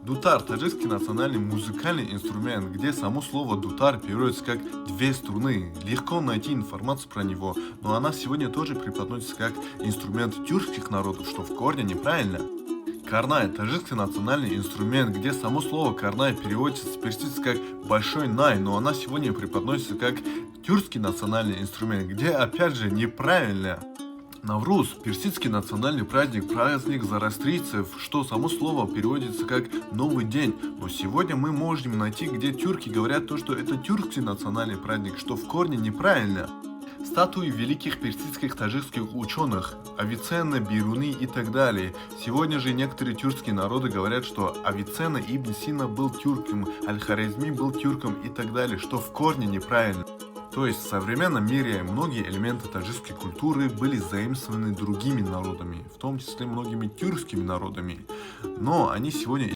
Дутар – таджикский национальный музыкальный инструмент, где само слово «дутар» переводится как «две струны». Легко найти информацию про него, но она сегодня тоже преподносится как инструмент тюркских народов, что в корне неправильно. Карнай – таджикский национальный инструмент, где само слово «карнай» переводится с персидского как «большой най», но она сегодня преподносится как тюркский национальный инструмент, где опять же неправильно. Навруз – персидский национальный праздник, праздник зороастрийцев, что само слово переводится как «новый день». Но сегодня мы можем найти, где тюрки говорят то, что это тюркский национальный праздник, что в корне неправильно. Статуи великих персидских таджикских ученых, Авиценна, Бируни и так далее. Сегодня же некоторые тюркские народы говорят, что Авиценна Ибн Сина был тюрком, Аль-Хорезми был тюрком и так далее, что в корне неправильно. То есть в современном мире многие элементы таджикской культуры были заимствованы другими народами, в том числе многими тюркскими народами. Но они сегодня